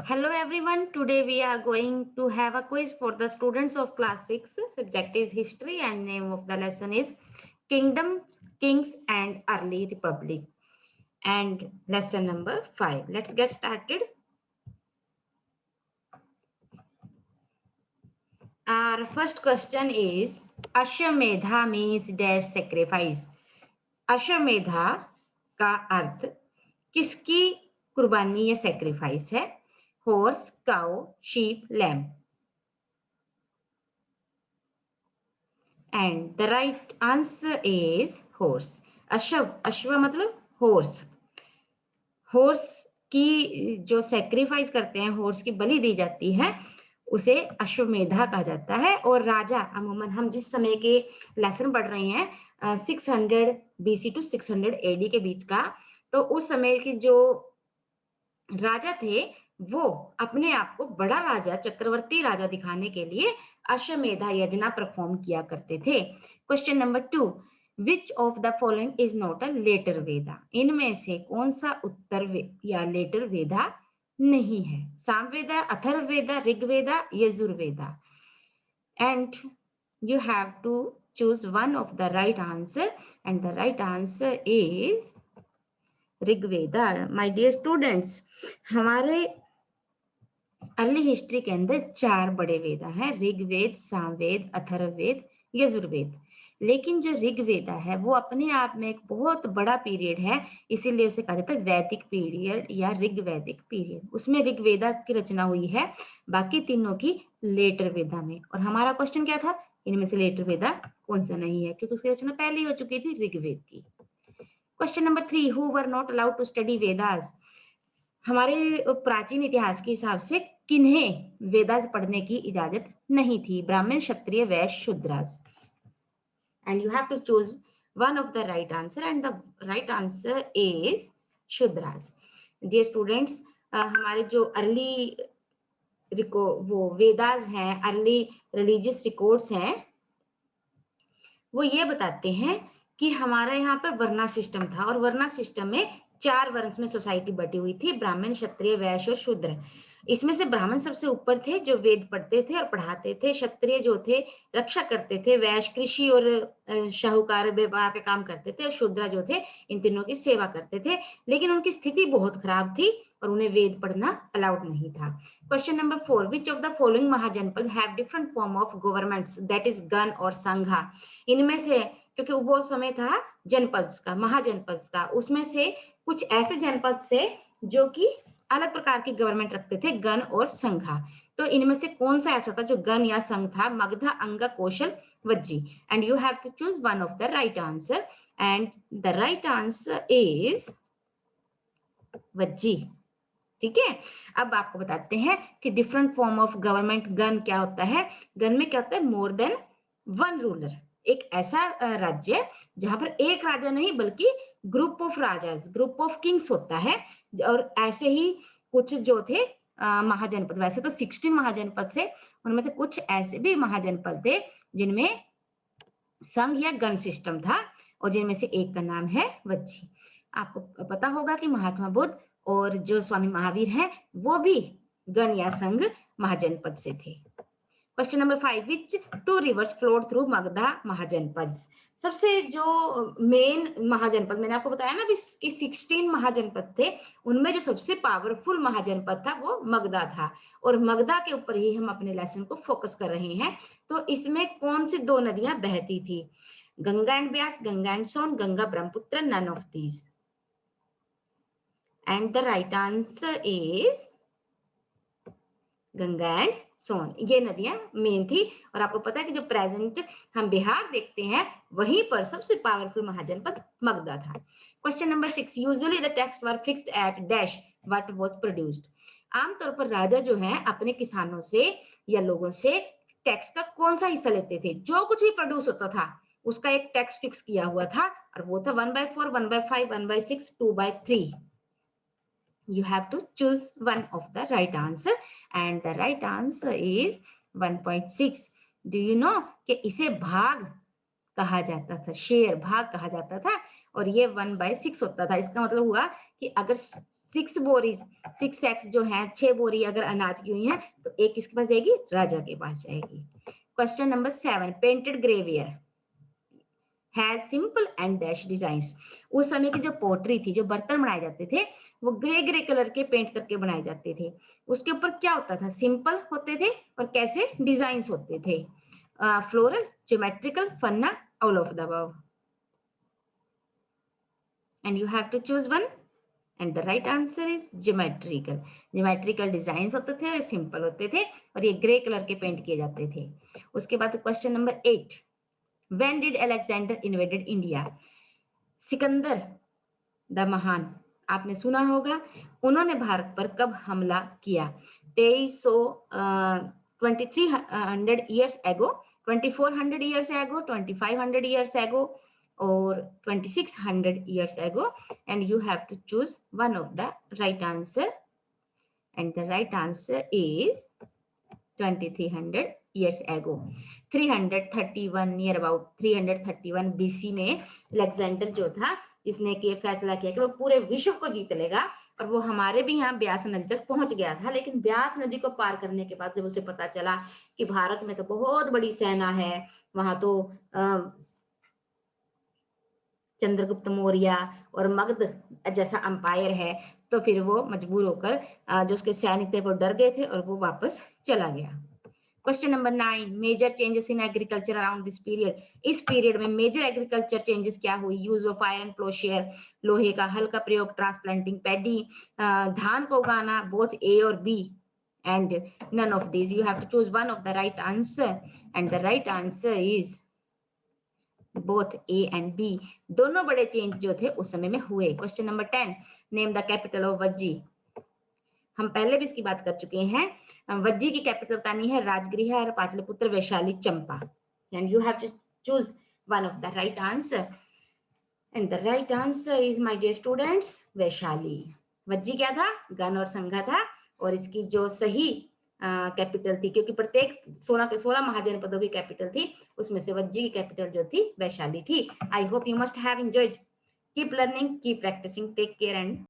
Hello everyone, today we are going to have a quiz for the students of class 6. Subject is history and name of the lesson is Kingdom, Kings and Early Republic. And lesson number 5. Let's get started. Our first question is Ashwamedha means dash sacrifice. Ashvamedha का अर्थ किसकी कुर्बानी या sacrifice है? Horse, cow, sheep, lamb. And the right answer is horse. अश्व मतलब horse. Horse की जो sacrifice करते हैं, हॉर्स की बलि दी जाती है, उसे अश्वमेधा कहा जाता है. और राजा अमूमन हम जिस समय के लेसन पढ़ रहे हैं 600 BC टू 600 AD के बीच का, तो उस समय की जो राजा थे वो अपने आप को बड़ा राजा, चक्रवर्ती राजा दिखाने के लिए अश्वमेधा यज्ञ परफॉर्म किया करते थे. Question number 2, which of the following is not a later Veda? इनमें से कौन सा उत्तर या लेटर वेदा नहीं है? Samaveda, Atharvaveda, Rigveda, Yajurveda. And you have to choose one of the right answer, and the right answer is Rigveda. My dear students, हमारे अर्ली हिस्ट्री के अंदर 4 बड़े वेदा हैं, ऋग्वेद, सामवेद, अथर्ववेद, यजुर्वेद. लेकिन जो ऋग्वेदा है वो अपने आप में एक बहुत बड़ा पीरियड है, इसीलिए उसे कहा जाता है वैदिक पीरियड या ऋग्वैदिक पीरियड. उसमें ऋग्वेदा की रचना हुई है, बाकी तीनों की लेटर वेदा में. और हमारा क्वेश्चन क्या था? इनमें से लेटर वेदा कौन सा नहीं है, क्योंकि उसकी रचना पहले ही हो चुकी थी ऋग्वेद की. Question number 3, who were not allowed to study Vedas? हमारे प्राचीन इतिहास के हिसाब से किन्हें वेदास पढ़ने की इजाजत नहीं थी? Brahmin, Kshatriya, Vaishya, Shudras. And you have to choose one of the right answer, and the right answer is Shudras. Dear students, हमारे जो अर्ली वो वेदास हैं, अर्ली रिलीजियस रिकॉर्ड्स हैं, वो ये बताते हैं कि हमारा यहाँ पर वर्ना सिस्टम था, और वर्ना सिस्टम में 4 वर्ण में सोसाइटी बटी हुई थी, ब्राह्मण, क्षत्रिय, वैश्य और शूद्र. इसमें से ब्राह्मण सबसे ऊपर थे जो वेद पढ़ते थे और पढ़ाते थे, क्षत्रिय जो थे रक्षा करते थे, वैश्य कृषि और शाहूकार व्यापार का काम करते थे, और शूद्र जो थे इन तीनों की सेवा करते थे. लेकिन उनकी स्थिति बहुत खराब थी और उन्हें वेद पढ़ना अलाउड नहीं था. Question number 4, which of the following mahajanapada have different form of governments, that is gana और संघा? इनमें से, क्योंकि वो समय था जनपद का, महाजनपद का, उसमें से कुछ ऐसे जनपद से जो कि अलग प्रकार की गवर्नमेंट रखते थे, गण और संघा. तो इनमें से कौन सा ऐसा था जो गण या संघ था? Magadha, Anga, Kaushal, Vajji. And you have to choose one of the right answer, and the right answer is Vajji. ठीक है. अब आपको बताते हैं कि डिफरेंट फॉर्म ऑफ गवर्नमेंट. गण क्या होता है? गण में क्या होता है? More than one ruler. एक ऐसा राज्य जहां पर एक राजा नहीं बल्कि group of rajas, group of Kings होता है. और ऐसे ही कुछ जो थे महाजनपद, वैसे तो 16 महाजनपद से, उनमें से कुछ ऐसे भी महाजनपद थे जिनमें संघ या गण सिस्टम था, और जिनमें से एक का नाम है वज्जी. आपको पता होगा कि महात्मा बुद्ध और जो स्वामी महावीर हैं वो भी गण या संघ महाजनपद से थे. क्वेश्चन नंबर 5, विच 2 रिवर्स फ्लोड थ्रू मगधा महाजनपद? सबसे जो मेन महाजनपद, मैंने आपको बताया ना कि 16 महाजनपद थे, उनमें जो सबसे पावरफुल महाजनपद था वो मगधा था, और मगधा के ऊपर ही हम अपने लेसन को फोकस कर रहे हैं. तो इसमें कौन सी 2 नदियां बहती थी? Ganga and Beas, Ganga and Son, Ganga Brahmaputra, none of these. And the right answer is Ganga and Son. ये नदियां मेन थी. और आपको पता है कि जो प्रेजेंट हम बिहार देखते हैं वहीं पर सबसे पावरफुल महाजनपद मगधा था. Question number 6, usually the tax were fixed at dash what was produced? आमतौर पर राजा जो है अपने किसानों से या लोगों से टैक्स का कौन सा हिस्सा लेते थे? जो कुछ भी प्रोड्यूस होता था उसका एक टैक्स फिक्स किया हुआ था, और वो था 1/4, 1/5, 1/6, 2/3. You have to choose one of the right answer, and the right answer is 1.6. Do you know कि इसे भाग कहा जाता था, शेयर भाग कहा जाता था, और ये 1/6 होता था. इसका मतलब हुआ कि अगर 6 बोरीज, 6x जो है 6 बोरी अगर अनाज की हुई है तो एक किसके पास जाएगी, राजा के पास जाएगी। Question number 7, painted ग्रेवियर has simple and dash designs. उस समय की जो पोट्री थी, जो बर्तन बनाए जाते थे, वो ग्रे ग्रे कलर के पेंट करके बनाए जाते थे। उसके ऊपर क्या होता था, सिंपल होते थे और कैसे डिजाइन्स होते थे, फ्लोरल, ज्योमेट्रिकल, फन्ना, all of the above, and you have to choose one and the right answer is geometrical. Geometrical designs होते थे और सिंपल होते थे और ये ग्रे कलर के पेंट किए जाते थे। उसके बाद question number 8, When did Alexander invaded India? Sikandar the महान, आपने सुना होगा, उन्होंने भारत पर कब हमला किया? 2300 years ago, 2400 years ago, 2500 years ago, or 2600 years ago, and you have to choose one of the right answer, and the right answer is 2300 years ago. 331 near about 331 BC में अलेक्जेंडर जो था, इसने के फैसला किया कि वो पूरे विश्व को जीत लेगा, और वो हमारे भी यहाँ ब्यास नदी तक पहुंच गया था। लेकिन ब्यास नदी को पार करने के बाद जब उसे पता चला कि भारत में तो बहुत बड़ी सेना है, वहां तो चंद्रगुप्त मौर्य और मगध जैसा अंपायर है, तो फिर वो मजबूर होकर जो उसके सैनिक थे वो डर गए थे और वो वापस चला गया। Question number 9, major changes in agriculture around this period. इस पीरियड में मेजर एग्रीकल्चर चेंजेस क्या हुई? यूज ऑफ आयरन प्लोशेयर, लोहे का हल का प्रयोग, ट्रांसप्लांटिंग पैडी, धान को उगाना, बोथ ए और B, and none of this. You have to choose one of the right answer, and the right answer is both A and B. दोनों बड़े चेंज जो थे उस समय में हुए। Question number 10, name the capital of Vajji. हम पहले भी इसकी बात कर चुके हैं। वज्जी की कैपिटल बतानी है, राजगृह और Pataliputra, Vaishali, Champa, and you have to choose one of the right answer, and the right answer is my dear students Vaishali. Vajji क्या था? गण और संघा था, और इसकी जो सही कैपिटल थी, क्योंकि प्रत्येक 16 महाजनपदों की कैपिटल थी, उसमें से वज्जी की कैपिटल जो थी वैशाली थी। I hope you must have enjoyed. Keep learning, keep practising, take care and